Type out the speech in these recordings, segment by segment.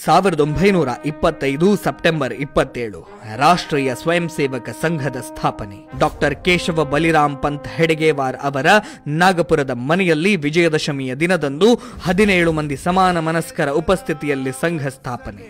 1925 September 27 ರಾಷ್ಟ್ರೀಯ ಸ್ವಯಂ ಸೇವಕ ಸಂಘದ ಸ್ಥಾಪನೆ. ಡಾಕ್ಟರ್ ಕೇಶವ ಬಲಿರಾಮ್ ಪಂತ್ ಹೆಡಗೇವಾರ್ ಅವರ ನಾಗಪುರದ ಮನೆಯಲ್ಲಿ ವಿಜಯದಶಮಿಯ ದಿನದಂದು 17 ಮಂದಿ ಸಮಾನ ಮನಸ್ಕರ ಉಪಸ್ಥಿತಿಯಲ್ಲಿ ಸಂಘ ಸ್ಥಾಪನೆ.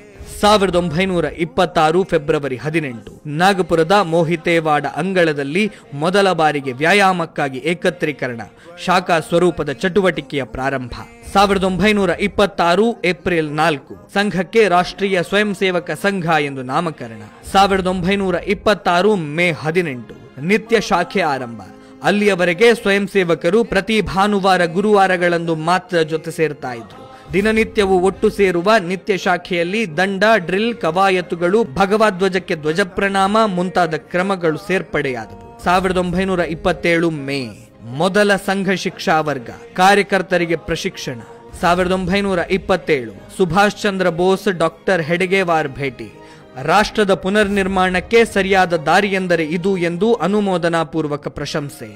1926 ಫೆಬ್ರವರಿ 18 ನಾಗಪುರದ ಮೋಹಿತೇವಾಡ ಅಂಗಳದಲ್ಲಿ ಮೊದಲ ಬಾರಿಗೆ ವ್ಯಾಯಾಮಕ್ಕಾಗಿ ಏಕತ್ರೀಕರಣ, ಶಾಖಾ ಸ್ವರೂಪದ ಚಟುವಟಿಕೆಯ ಪ್ರಾರಂಭ. 1926 ಏಪ್ರಿಲ್ 4 ಸಂಘಕ್ಕೆ ರಾಷ್ಟ್ರೀಯ ಸ್ವಯಂ ಸೇವಕ ಸಂಘ ಎಂದು ನಾಮಕರಣ. 1926 ಮೇ 18 ನಿತ್ಯ ಶಾಖೆ ಆರಂಭ. ಅಲ್ಲಿಯವರೆಗೆ ಸ್ವಯಂ ಸೇವಕರು ಪ್ರತಿ ಭಾನುವಾರ ಗುರುವಾರಗಳಂದು ಮಾತ್ರ ಜೊತೆ ಸೇರ್ತಾ ಇದ್ರು. ದಿನನಿತ್ಯವೂ ಒಟ್ಟು ಸೇರುವ ನಿತ್ಯ ಶಾಖೆಯಲ್ಲಿ ದಂಡ, ಡ್ರಿಲ್, ಕವಾಯತುಗಳು, ಭಗವಧ್ವಜಕ್ಕೆ ಧ್ವಜ ಪ್ರಣಾಮ ಮುಂತಾದ ಕ್ರಮಗಳು ಸೇರ್ಪಡೆಯಾದವು. 1927 ಮೇ ಮೊದಲ ಸಂಘ ಶಿಕ್ಷಾ ವರ್ಗ, ಕಾರ್ಯಕರ್ತರಿಗೆ ಪ್ರಶಿಕ್ಷಣ. 1927 ಸುಭಾಷ್ ಚಂದ್ರ ಬೋಸ್ ಡಾಕ್ಟರ್ ಹೆಡಗೇವಾರ್ ಭೇಟಿ. ರಾಷ್ಟ್ರದ ಪುನರ್ನಿರ್ಮಾಣಕ್ಕೆ ಸರಿಯಾದ ದಾರಿಯೆಂದರೆ ಇದು ಎಂದು ಅನುಮೋದನಾಪೂರ್ವಕ ಪ್ರಶಂಸೆ.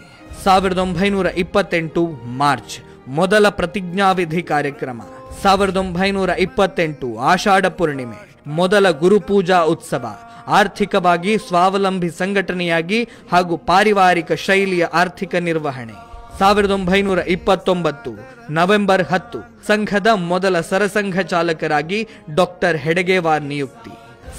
1928 ಮಾರ್ಚ್ ಮೊದಲ ಪ್ರತಿಜ್ಞಾವಿಧಿ ಕಾರ್ಯಕ್ರಮ. 1928 ಆಷಾಢ ಪೂರ್ಣಿಮೆ ಮೊದಲ ಗುರುಪೂಜಾ ಉತ್ಸವ. ಆರ್ಥಿಕವಾಗಿ ಸ್ವಾವಲಂಬಿ ಸಂಘಟನೆಯಾಗಿ ಹಾಗೂ ಪಾರಿವಾರಿಕ ಶೈಲಿಯ ಆರ್ಥಿಕ ನಿರ್ವಹಣೆ. 1929 ನವೆಂಬರ್ 10 ಸಂಘದ ಮೊದಲ ಸರಸಂಘ ಚಾಲಕರಾಗಿ ಡಾಕ್ಟರ್ ಹೆಡಗೇವಾರ್ ನಿಯುಕ್ತಿ.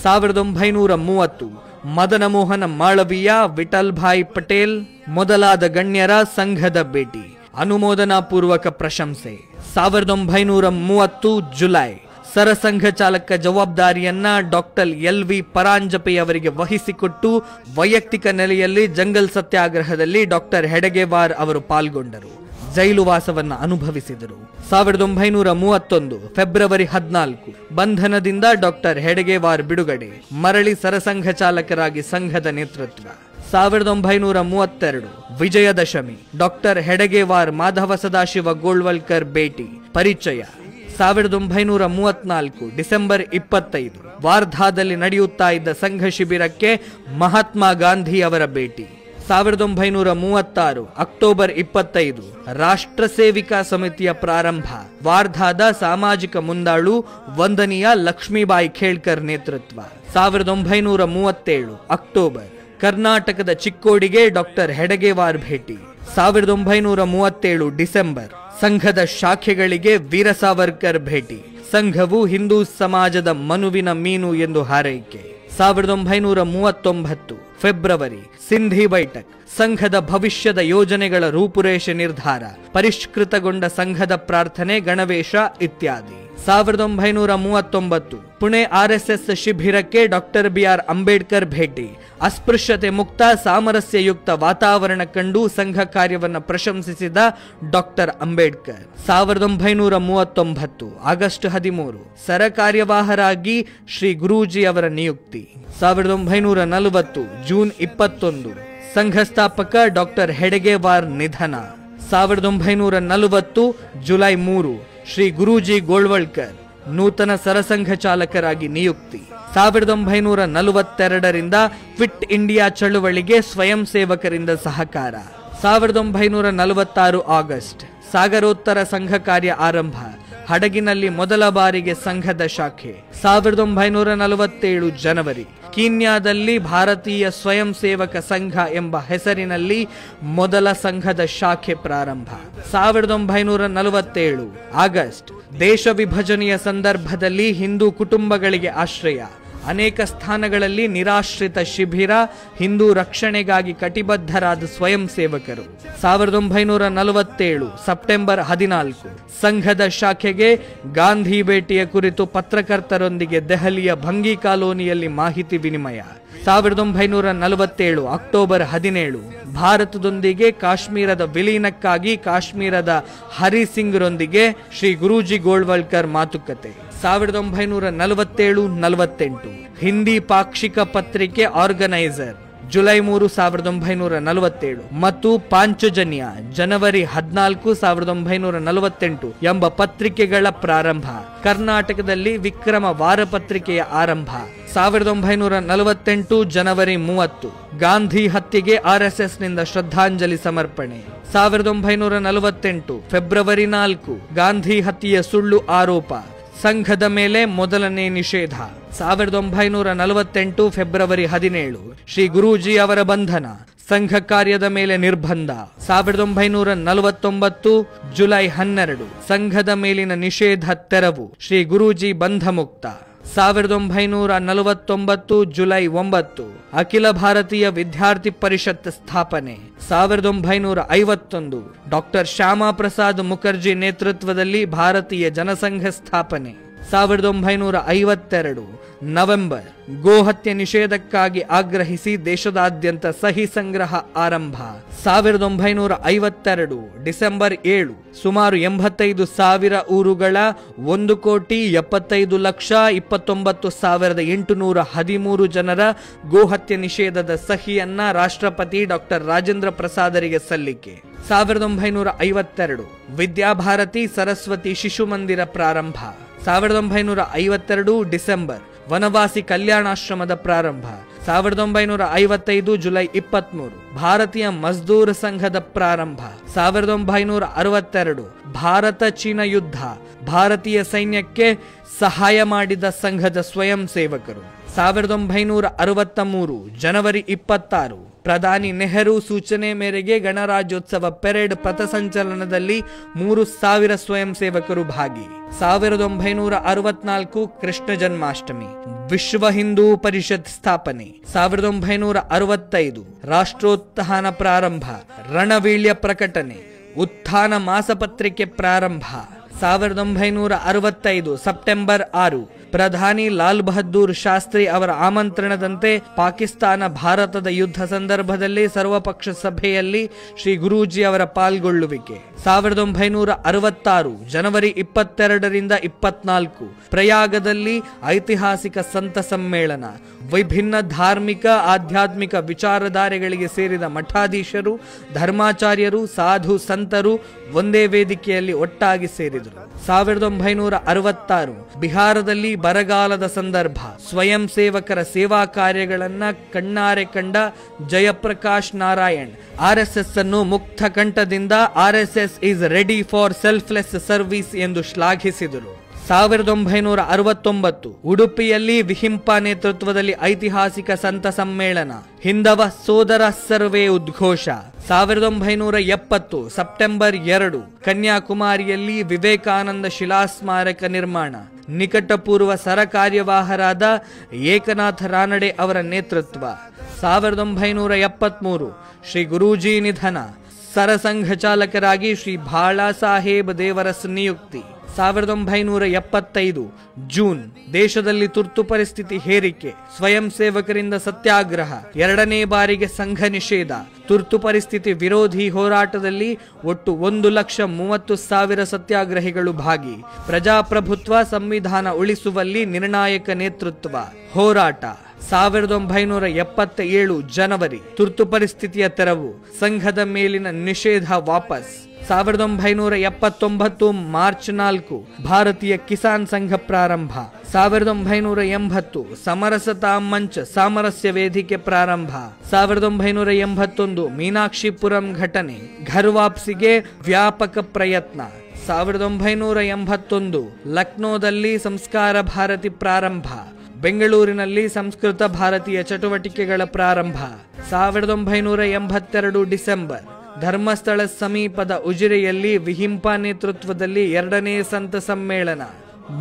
1930 ಮದನ ಮೋಹನ ಮಾಳವೀಯ, ವಿಠಲ್ ಭಾಯ್ ಪಟೇಲ್ ಮೊದಲಾದ ಗಣ್ಯರ ಸಂಘದ ಭೇಟಿ, ಅನುಮೋದನಾಪೂರ್ವಕ ಪ್ರಶಂಸೆ. 1930 ಜುಲೈ ಸರಸಂಘ ಚಾಲಕ ಜವಾಬ್ದಾರಿಯನ್ನ ಡಾಕ್ಟರ್ LV ಪರಾಂಜಪೆ ಅವರಿಗೆ ವಹಿಸಿಕೊಟ್ಟು ವೈಯಕ್ತಿಕ ನೆಲೆಯಲ್ಲಿ ಜಂಗಲ್ ಸತ್ಯಾಗ್ರಹದಲ್ಲಿ ಡಾಕ್ಟರ್ ಹೆಡಗೇವಾರ್ ಅವರು ಪಾಲ್ಗೊಂಡರು, ಜೈಲುವಾಸವನ್ನ ಅನುಭವಿಸಿದರು. 1931 ಫೆಬ್ರವರಿ 14 ಬಂಧನದಿಂದ ಡಾಕ್ಟರ್ ಹೆಡಗೇವಾರ್ ಬಿಡುಗಡೆ, ಮರಳಿ ಸರಸಂಘ ಚಾಲಕರಾಗಿ ಸಂಘದ ನೇತೃತ್ವ. 1932 ವಿಜಯದಶಮಿ ಡಾಕ್ಟರ್ ಹೆಡಗೇವಾರ್ ಮಾಧವ ಸದಾಶಿವ ಗೋಳ್ವಲ್ಕರ್ ಭೇಟಿ, ಪರಿಚಯ. 1934 ಡಿಸೆಂಬರ್ 25 ವಾರ್ಧಾದಲ್ಲಿ ನಡೆಯುತ್ತಾ ಇದ್ದ ಸಂಘ ಶಿಬಿರಕ್ಕೆ ಮಹಾತ್ಮ ಗಾಂಧಿ ಅವರ ಭೇಟಿ. 1936 ಅಕ್ಟೋಬರ್ 25 ರಾಷ್ಟ್ರ ಸೇವಿಕಾ ಸಮಿತಿಯ ಪ್ರಾರಂಭ, ವಾರ್ಧಾದ ಸಾಮಾಜಿಕ ಮುಂದಾಳು ವಂದನೀಯ ಲಕ್ಷ್ಮೀಬಾಯಿ ಖೇಳ್ಕರ್ ನೇತೃತ್ವ. 1937 ಅಕ್ಟೋಬರ್ ಕರ್ನಾಟಕದ ಚಿಕ್ಕೋಡಿಗೆ ಡಾಕ್ಟರ್ ಹೆಡಗೇವಾರ್ ಭೇಟಿ. 1937 ಡಿಸೆಂಬರ್ ಸಂಘದ ಶಾಖೆಗಳಿಗೆ ವೀರ ಸಾವರ್ಕರ್ ಭೇಟಿ, ಸಂಘವು ಹಿಂದೂ ಸಮಾಜದ ಮನುವಿನ ಮೀನು ಎಂದು ಹಾರೈಕೆ. 1939 ಫೆಬ್ರವರಿ ಸಿಂಧಿ ಬೈಠಕ್, ಸಂಘದ ಭವಿಷ್ಯದ ಯೋಜನೆಗಳ ರೂಪುರೇಷೆ ನಿರ್ಧಾರ, ಪರಿಷ್ಕೃತಗೊಂಡ ಸಂಘದ ಪ್ರಾರ್ಥನೆ, ಗಣವೇಶ ಇತ್ಯಾದಿ. 1939 ಪುಣೆ RSS ಶಿಬಿರಕ್ಕೆ ಡಾಕ್ಟರ್ BR ಅಂಬೇಡ್ಕರ್ ಭೇಟಿ, ಅಸ್ಪೃಶ್ಯತೆ ಮುಕ್ತ ಸಾಮರಸ್ಯಯುಕ್ತ ವಾತಾವರಣ ಕಂಡು ಸಂಘ ಕಾರ್ಯವನ್ನು ಪ್ರಶಂಸಿಸಿದ ಡಾಕ್ಟರ್ ಅಂಬೇಡ್ಕರ್. 1939 ಆಗಸ್ಟ್ 13 ಸರಕಾರ್ಯವಾಹರಾಗಿ ಶ್ರೀ ಗುರೂಜಿ ಅವರ ನಿಯುಕ್ತಿ. 1940 ಜೂನ್ 21 ಸಂಘಸ್ಥಾಪಕ ಡಾಕ್ಟರ್ ಹೆಡಗೇವಾರ್ ನಿಧನ. 1940 ಜುಲೈ 3 ಶ್ರೀ ಗುರೂಜಿ ಗೋಳ್ವಲ್ಕರ್ ನೂತನ ಸರಸಂಘ ಚಾಲಕರಾಗಿ ನಿಯುಕ್ತಿ. 1942ರಿಂದ ಕ್ವಿಟ್ ಇಂಡಿಯಾ ಚಳುವಳಿಗೆ ಸ್ವಯಂ ಸೇವಕರಿಂದ ಸಹಕಾರ. 1946 ಆಗಸ್ಟ್ ಸಾಗರೋತ್ತರ ಸಂಘ ಕಾರ್ಯ ಆರಂಭ, ಹಡಗಿನಲ್ಲಿ ಮೊದಲ ಬಾರಿಗೆ ಸಂಘದ ಶಾಖೆ. 1947 ಜನವರಿ ಕೀನ್ಯಾದಲ್ಲಿ ಭಾರತೀಯ ಸ್ವಯಂ ಸೇವಕ ಸಂಘ ಎಂಬ ಹೆಸರಿನಲ್ಲಿ ಮೊದಲ ಸಂಘದ ಶಾಖೆ ಪ್ರಾರಂಭ. 1947 ಆಗಸ್ಟ್ ದೇಶ ವಿಭಜನೆಯ ಸಂದರ್ಭದಲ್ಲಿ ಹಿಂದೂ ಕುಟುಂಬಗಳಿಗೆ ಆಶ್ರಯ, ಅನೇಕ ಸ್ಥಾನಗಳಲ್ಲಿ ನಿರಾಶ್ರಿತ ಶಿಬಿರ, ಹಿಂದೂ ರಕ್ಷಣೆಗಾಗಿ ಕಟಿಬದ್ಧರಾದ ಸ್ವಯಂ ಸೇವಕರು. 1947 ಸೆಪ್ಟೆಂಬರ್ 14 ಸಂಘದ ಶಾಖೆಗೆ ಗಾಂಧಿ ಭೇಟಿಯ ಕುರಿತು ಪತ್ರಕರ್ತರೊಂದಿಗೆ ದೆಹಲಿಯ ಭಂಗಿ ಕಾಲೋನಿಯಲ್ಲಿ ಮಾಹಿತಿ ವಿನಿಮಯ. 1947 ಅಕ್ಟೋಬರ್ 17 ಭಾರತದೊಂದಿಗೆ ಕಾಶ್ಮೀರದ ವಿಲೀನಕ್ಕಾಗಿ ಕಾಶ್ಮೀರದ ಹರಿಸಿಂಗ್ರೊಂದಿಗೆ ಶ್ರೀ ಗುರೂಜಿ ಗೋಳ್ವಲ್ಕರ್ ಮಾತುಕತೆ. 1947-48 ಹಿಂದಿ ಪಾಕ್ಷಿಕ ಪತ್ರಿಕೆ ಆರ್ಗನೈಸರ್ ಜುಲೈ 3 1947 ಮತ್ತು ಪಾಂಚಜನ್ಯ ಜನವರಿ 14 1948 ಎಂಬ ಪತ್ರಿಕೆಗಳ ಪ್ರಾರಂಭ. ಕರ್ನಾಟಕದಲ್ಲಿ ವಿಕ್ರಮ ವಾರಪತ್ರಿಕೆಯ ಆರಂಭ. 1948 ಜನವರಿ 30 ಗಾಂಧಿ ಹತ್ಯೆಗೆ RSSನಿಂದ ಶ್ರದ್ಧಾಂಜಲಿ ಸಮರ್ಪಣೆ. 1948 ಫೆಬ್ರವರಿ 4 ಗಾಂಧಿ ಹತ್ಯೆಯ ಸುಳ್ಳು ಆರೋಪ. ಸಂಘದ ಮೇಲೆ ಮೊದಲನೇ ನಿಷೇಧ. 1948 ಫೆಬ್ರವರಿ 17 ಶ್ರೀ ಗುರೂಜಿ ಅವರ ಬಂಧನ, ಸಂಘ ಕಾರ್ಯದ ಮೇಲೆ ನಿರ್ಬಂಧ. 1949 ಜುಲೈ 12 ಸಂಘದ ಮೇಲಿನ ನಿಷೇಧ ತೆರವು, ಶ್ರೀ ಗುರೂಜಿ ಬಂಧ ಮುಕ್ತ. 1949 ಜುಲೈ 9 ಅಖಿಲ ಭಾರತೀಯ ವಿದ್ಯಾರ್ಥಿ ಪರಿಷತ್ ಸ್ಥಾಪನೆ. 1951 ಡಾಕ್ಟರ್ ಶ್ಯಾಮಾ ಪ್ರಸಾದ್ ಮುಖರ್ಜಿ ನೇತೃತ್ವದಲ್ಲಿ ಭಾರತೀಯ ಜನಸಂಘ ಸ್ಥಾಪನೆ. 1952 ನವೆಂಬರ್ ಗೋಹತ್ಯೆ ನಿಷೇಧಕ್ಕಾಗಿ ಆಗ್ರಹಿಸಿ ದೇಶದಾದ್ಯಂತ ಸಹಿ ಸಂಗ್ರಹ ಆರಂಭ. 1952 ಡಿಸೆಂಬರ್ 7 ಸುಮಾರು 85,000 ಊರುಗಳ 1,79,29,813 ಜನರ ಗೋಹತ್ಯೆ ನಿಷೇಧದ ಸಹಿಯನ್ನ ರಾಷ್ಟ್ರಪತಿ ಡಾಕ್ಟರ್ ರಾಜೇಂದ್ರ ಪ್ರಸಾದರಿಗೆ ಸಲ್ಲಿಕೆ. 1952 ವಿದ್ಯಾಭಾರತಿ ಸರಸ್ವತಿ ಶಿಶು ಮಂದಿರ ಪ್ರಾರಂಭ. 1952 ಡಿಸೆಂಬರ್ ವನವಾಸಿ ಕಲ್ಯಾಣಾಶ್ರಮದ ಪ್ರಾರಂಭ. 1955 ಜುಲೈ 23 ಭಾರತೀಯ ಮಜ್ದೂರ್ ಸಂಘದ ಪ್ರಾರಂಭ. 1962 ಭಾರತ ಚೀನಾ ಯುದ್ಧ, ಭಾರತೀಯ ಸೈನ್ಯಕ್ಕೆ ಸಹಾಯ ಮಾಡಿದ ಸಂಘದ ಸ್ವಯಂ ಸೇವಕರು. 1963 ಜನವರಿ 26 ಪ್ರಧಾನಿ ನೆಹರು ಸೂಚನೆ ಮೇರೆಗೆ ಗಣರಾಜ್ಯೋತ್ಸವ ಪೆರೇಡ್ ಪಥಸಂಚಲನದಲ್ಲಿ 3,000 ಸ್ವಯಂ ಸೇವಕರು ಭಾಗಿ. 1964 ಕೃಷ್ಣ ಜನ್ಮಾಷ್ಟಮಿ, ವಿಶ್ವ ಹಿಂದೂ ಪರಿಷತ್ ಸ್ಥಾಪನೆ. 1965 ರಾಷ್ಟ್ರೋತ್ಥಾನ ಪ್ರಾರಂಭ, ರಣವೀಳ್ಯ ಪ್ರಕಟಣೆ, ಉತ್ಥಾನ ಮಾಸಪತ್ರಿಕೆ ಪ್ರಾರಂಭ. 1965 ಸೆಪ್ಟೆಂಬರ್ 6 ಪ್ರಧಾನಿ ಲಾಲ್ ಬಹದ್ದೂರ್ ಶಾಸ್ತ್ರಿ ಅವರ ಆಮಂತ್ರಣದಂತೆ ಪಾಕಿಸ್ತಾನ ಭಾರತದ ಯುದ್ಧ ಸಂದರ್ಭದಲ್ಲಿ ಸರ್ವಪಕ್ಷ ಸಭೆಯಲ್ಲಿ ಶ್ರೀ ಗುರೂಜಿ ಅವರ ಪಾಲ್ಗೊಳ್ಳುವಿಕೆ. 1966 ಜನವರಿ 22ರಿಂದ 24 ಪ್ರಯಾಗದಲ್ಲಿ ಐತಿಹಾಸಿಕ ಸಂತ ಸಮ್ಮೇಳನ. ವಿಭಿನ್ನ ಧಾರ್ಮಿಕ ಆಧ್ಯಾತ್ಮಿಕ ವಿಚಾರಧಾರೆಗಳಿಗೆ ಸೇರಿದ ಮಠಾಧೀಶರು, ಧರ್ಮಾಚಾರ್ಯರು, ಸಾಧು ಸಂತರು ಒಂದೇ ವೇದಿಕೆಯಲ್ಲಿ ಒಟ್ಟಾಗಿ ಸೇರಿದರು. 1966 ಬಿಹಾರದಲ್ಲಿ ಬರಗಾಲದ ಸಂದರ್ಭ ಸ್ವಯಂ ಸೇವಕರ ಸೇವಾ ಕಾರ್ಯಗಳನ್ನ ಕಣ್ಣಾರೆ ಕಂಡ ಜಯಪ್ರಕಾಶ್ ನಾರಾಯಣ್ RSS ಅನ್ನು ಮುಕ್ತ ಕಂಠದಿಂದ RSS is ready for selfless service ಎಂದು ಶ್ಲಾಘಿಸಿದರು. 1969 ಉಡುಪಿಯಲ್ಲಿ ವಿಹಿಂಪ ನೇತೃತ್ವದಲ್ಲಿ ಐತಿಹಾಸಿಕ ಸಂತ ಸಮ್ಮೇಳನ, ಹಿಂದವ ಸೋದರ ಸರ್ವೇ ಉದ್ಘೋಷ. 1970 ಸೆಪ್ಟೆಂಬರ್ 2 ಕನ್ಯಾಕುಮಾರಿಯಲ್ಲಿ ವಿವೇಕಾನಂದ ಶಿಲಾಸ್ಮಾರಕ ನಿರ್ಮಾಣ. ನಿಕಟಪೂರ್ವ ಸರಕಾರ್ಯವಾಹರಾದ ಏಕನಾಥ ರಾನಡೆ ಅವರ ನೇತೃತ್ವ. 1973 ಶ್ರೀ ಗುರೂಜಿ ನಿಧನ. ಸರಸಂಘ ಚಾಲಕರಾಗಿ ಶ್ರೀ ಬಾಳಾ ಸಾಹೇಬ್ ದೇವರಸ್ ನಿಯುಕ್ತಿ. 1975 ಜೂನ್ ದೇಶದಲ್ಲಿ ತುರ್ತು ಪರಿಸ್ಥಿತಿ ಹೇರಿಕೆ, ಸ್ವಯಂ ಸೇವಕರಿಂದ ಸತ್ಯಾಗ್ರಹ, 2ನೇ ಬಾರಿಗೆ ಸಂಘ ನಿಷೇಧ. ತುರ್ತು ಪರಿಸ್ಥಿತಿ ವಿರೋಧಿ ಹೋರಾಟದಲ್ಲಿ ಒಟ್ಟು 1,30,000 ಸತ್ಯಾಗ್ರಹಿಗಳು ಭಾಗಿ. ಪ್ರಜಾಪ್ರಭುತ್ವ ಸಂವಿಧಾನ ಉಳಿಸುವಲ್ಲಿ ನಿರ್ಣಾಯಕ ನೇತೃತ್ವ, ಹೋರಾಟ. 1977 ಜನವರಿ ತುರ್ತು ಪರಿಸ್ಥಿತಿಯ ತೆರವು, ಸಂಘದ ಮೇಲಿನ ನಿಷೇಧ ವಾಪಸ್. 1979 ಮಾರ್ಚ್ 4 ಭಾರತೀಯ ಕಿಸಾನ್ ಸಂಘ ಪ್ರಾರಂಭ. 1980 ಸಮರಸತಾ ಮಂಚ್ ಸಾಮರಸ್ಯ ವೇದಿಕೆ ಪ್ರಾರಂಭ. 1981 ಮೀನಾಕ್ಷಿಪುರಂ ಘಟನೆ, ಘರ್ ವಾಪ್ಸಿಗೆ ವ್ಯಾಪಕ ಪ್ರಯತ್ನ. 1981 ಲಕ್ನೋದಲ್ಲಿ ಸಂಸ್ಕಾರ ಭಾರತಿ ಪ್ರಾರಂಭ. ಬೆಂಗಳೂರಿನಲ್ಲಿ ಸಂಸ್ಕೃತ ಭಾರತೀಯ ಚಟುವಟಿಕೆಗಳ ಪ್ರಾರಂಭ. 1982 ಡಿಸೆಂಬರ್ ಧರ್ಮಸ್ಥಳ ಸಮೀಪದ ಉಜಿರೆಯಲ್ಲಿ ವಿಹಿಂಪ ನೇತೃತ್ವದಲ್ಲಿ 2ನೇ ಸಂತ ಸಮ್ಮೇಳನ.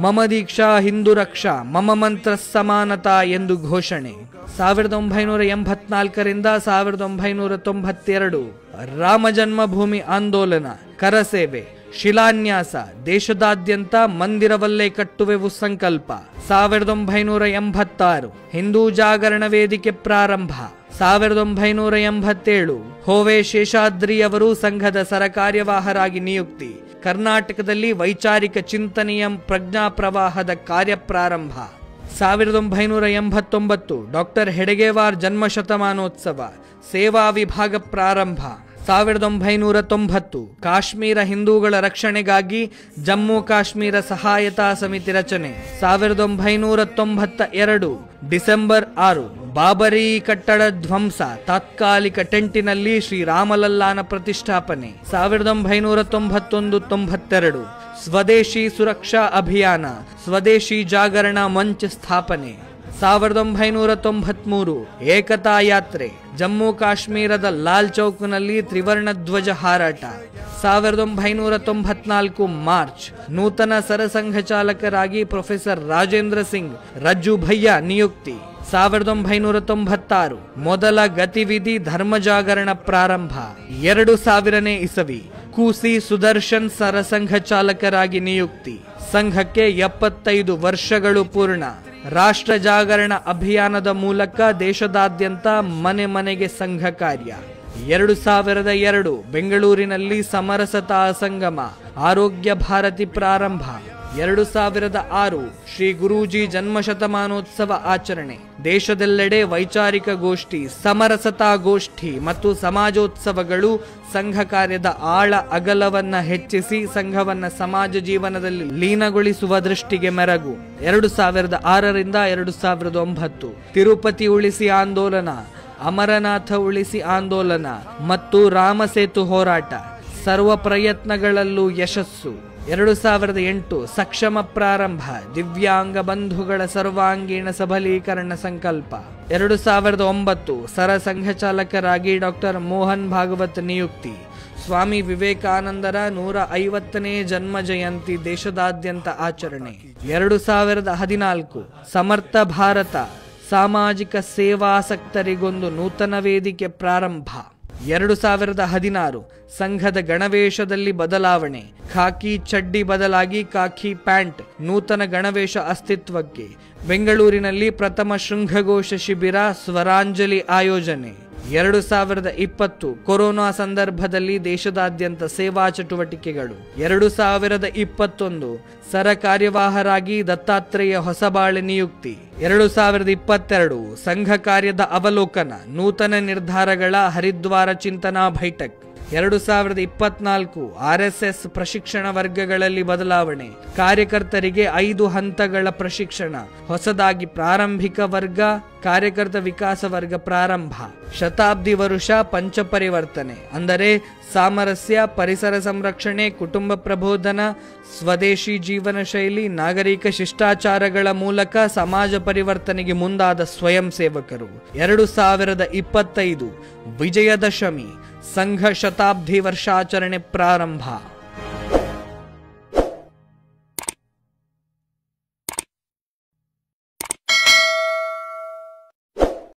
ಮಮ ದೀಕ್ಷಾ ಹಿಂದೂ ರಕ್ಷಾ, ಮಮ ಮಂತ್ರ ಸಮಾನತಾ ಎಂದು ಘೋಷಣೆ. 1984ರಿಂದ 1992 ರಾಮ ಜನ್ಮಭೂಮಿ ಆಂದೋಲನ, ಕರಸೇವೆ, ಶಿಲಾನ್ಯಾಸ, ದೇಶದಾದ್ಯಂತ ಮಂದಿರವಲ್ಲೇ ಕಟ್ಟುವೆವು ಸಂಕಲ್ಪ. 1986 ಹಿಂದೂ ಜಾಗರಣ ವೇದಿಕೆ ಪ್ರಾರಂಭ. 1987 ಹೋವೆ ಶೇಷಾದ್ರಿಯವರು ಸಂಘದ ಸರಕಾರ್ಯವಾಹರಾಗಿ ನಿಯುಕ್ತಿ. ಕರ್ನಾಟಕದಲ್ಲಿ ವೈಚಾರಿಕ ಚಿಂತನೆಯ ಪ್ರಜ್ಞಾ ಪ್ರವಾಹದ ಕಾರ್ಯ ಪ್ರಾರಂಭ. 1989 ಡಾಕ್ಟರ್ ಹೆಡಗೇವಾರ್ ಜನ್ಮ ಶತಮಾನೋತ್ಸವ, ಸೇವಾ ವಿಭಾಗ ಪ್ರಾರಂಭ. 1990 ಕಾಶ್ಮೀರ ಹಿಂದೂಗಳ ರಕ್ಷಣೆಗಾಗಿ ಜಮ್ಮು ಕಾಶ್ಮೀರ ಸಹಾಯತಾ ಸಮಿತಿ ರಚನೆ. 1992 ಡಿಸೆಂಬರ್ 6 ಬಾಬರಿ ಕಟ್ಟಡ ಧ್ವಂಸ, ತಾತ್ಕಾಲಿಕ ಟೆಂಟಿನಲ್ಲಿ ಶ್ರೀರಾಮಲಲ್ಲಾನ ಪ್ರತಿಷ್ಠಾಪನೆ. 1991-92 ಸ್ವದೇಶಿ ಸುರಕ್ಷಾ ಅಭಿಯಾನ, ಸ್ವದೇಶಿ ಜಾಗರಣ ಮಂಚ್ ಸ್ಥಾಪನೆ. 1993 ಏಕತಾ ಯಾತ್ರೆ, ಜಮ್ಮು ಕಾಶ್ಮೀರದ ಲಾಲ್ ಚೌಕ್ನಲ್ಲಿ ತ್ರಿವರ್ಣ ಧ್ವಜ ಹಾರಾಟ. 1994 ಮಾರ್ಚ್ ನೂತನ ಸರಸಂಘ ಚಾಲಕರಾಗಿ ಪ್ರೊಫೆಸರ್ ರಾಜೇಂದ್ರ ಸಿಂಗ್ ರಜ್ಜು ಭಯ್ಯ ನಿಯುಕ್ತಿ. 1996 ಮೊದಲ ಗತಿವಿಧಿ ಧರ್ಮಜಾಗರಣ ಪ್ರಾರಂಭ. 2000ನೇ ಇಸವಿ ಕೂಸಿ ಸುದರ್ಶನ್ ಸರಸಂಘ ಚಾಲಕರಾಗಿ ನಿಯುಕ್ತಿ. ಸಂಘಕ್ಕೆ 75 ವರ್ಷಗಳು ಪೂರ್ಣ. ರಾಷ್ಟ್ರ ಜಾಗರಣ ಅಭಿಯಾನದ ಮೂಲಕ ದೇಶದಾದ್ಯಂತ ಮನೆ ಮನೆಗೆ ಸಂಘ ಕಾರ್ಯ. 2002 ಬೆಂಗಳೂರಿನಲ್ಲಿ ಸಮರಸತಾ ಸಂಗಮ, ಆರೋಗ್ಯ ಭಾರತಿ ಪ್ರಾರಂಭ. 2006 ಶ್ರೀ ಗುರೂಜಿ ಜನ್ಮಶತಮಾನೋತ್ಸವ ಆಚರಣೆ. ದೇಶದೆಲ್ಲೆಡೆ ವೈಚಾರಿಕ ಗೋಷ್ಠಿ, ಸಮರಸತಾ ಗೋಷ್ಠಿ ಮತ್ತು ಸಮಾಜೋತ್ಸವಗಳು ಸಂಘ ಕಾರ್ಯದ ಆಳ ಅಗಲವನ್ನ ಹೆಚ್ಚಿಸಿ ಸಂಘವನ್ನ ಸಮಾಜ ಜೀವನದಲ್ಲಿ ಲೀನಗೊಳಿಸುವ ದೃಷ್ಟಿಗೆ ಮೆರಗು. 2006ರಿಂದ 2009 ತಿರುಪತಿ ಉಳಿಸಿ ಆಂದೋಲನ, ಅಮರನಾಥ ಉಳಿಸಿ ಆಂದೋಲನ ಮತ್ತು ರಾಮಸೇತು ಹೋರಾಟ, ಸರ್ವ ಪ್ರಯತ್ನಗಳಲ್ಲೂ ಯಶಸ್ಸು. 2008 ಸಕ್ಷಮ ಪ್ರಾರಂಭ, ದಿವ್ಯಾಂಗ ಬಂಧುಗಳ ಸರ್ವಾಂಗೀಣ ಸಬಲೀಕರಣ ಸಂಕಲ್ಪ. 2009 ಸರಸಂಘ ಚಾಲಕರಾಗಿ ಡಾಕ್ಟರ್ ಮೋಹನ್ ಭಾಗವತ್ ನಿಯುಕ್ತಿ. ಸ್ವಾಮಿ ವಿವೇಕಾನಂದರ 150ನೇ ಜನ್ಮ ಜಯಂತಿ ದೇಶದಾದ್ಯಂತ ಆಚರಣೆ. 2014 ಸಮರ್ಥ ಭಾರತ, ಸಾಮಾಜಿಕ ಸೇವಾಸಕ್ತರಿಗೊಂದು ನೂತನ ವೇದಿಕೆ ಪ್ರಾರಂಭ. 2016 ಸಂಘದ ಗಣವೇಶದಲ್ಲಿ ಬದಲಾವಣೆ, ಖಾಕಿ ಚಡ್ಡಿ ಬದಲಾಗಿ ಖಾಕಿ ಪ್ಯಾಂಟ್, ನೂತನ ಗಣವೇಶ ಅಸ್ತಿತ್ವಕ್ಕೆ. ಬೆಂಗಳೂರಿನಲ್ಲಿ ಪ್ರಥಮ ಶೃಂಗಘೋಷ ಶಿಬಿರ, ಸ್ವರಾಂಜಲಿ ಆಯೋಜನೆ. 2020 ಕೊರೋನಾ ಸಂದರ್ಭದಲ್ಲಿ ದೇಶದಾದ್ಯಂತ ಸೇವಾ ಚಟುವಟಿಕೆಗಳು. 2021 ಸರ ಕಾರ್ಯವಾಹರಾಗಿ ದತ್ತಾತ್ರೇಯ ಹೊಸಬಾಳೆ ನಿಯುಕ್ತಿ. 2022 ಸಂಘ ಕಾರ್ಯದ ಅವಲೋಕನ, ನೂತನ ನಿರ್ಧಾರಗಳ ಹರಿದ್ವಾರ ಚಿಂತನಾ ಬೈಠಕ್. 2024 RSS ಪ್ರಶಿಕ್ಷಣ ವರ್ಗಗಳಲ್ಲಿ ಬದಲಾವಣೆ, ಕಾರ್ಯಕರ್ತರಿಗೆ 5 ಹಂತಗಳ ಪ್ರಶಿಕ್ಷಣ, ಹೊಸದಾಗಿ ಪ್ರಾರಂಭಿಕ ವರ್ಗ, ಕಾರ್ಯಕರ್ತ ವಿಕಾಸ ವರ್ಗ ಪ್ರಾರಂಭ. ಶತಾಬ್ದಿ ವರುಷ ಪಂಚಪರಿವರ್ತನೆ, ಅಂದರೆ ಸಾಮರಸ್ಯ, ಪರಿಸರ ಸಂರಕ್ಷಣೆ, ಕುಟುಂಬ ಪ್ರಬೋಧನ, ಸ್ವದೇಶಿ ಜೀವನ ಶೈಲಿ, ನಾಗರಿಕ ಶಿಷ್ಟಾಚಾರಗಳ ಮೂಲಕ ಸಮಾಜ ಪರಿವರ್ತನೆಗೆ ಮುಂದಾದ ಸ್ವಯಂ ಸೇವಕರು. 2025 ವಿಜಯದಶಮಿ, ಸಂಘ ಶತಾಬ್ದಿ ವರ್ಷಾಚರಣೆ ಪ್ರಾರಂಭ.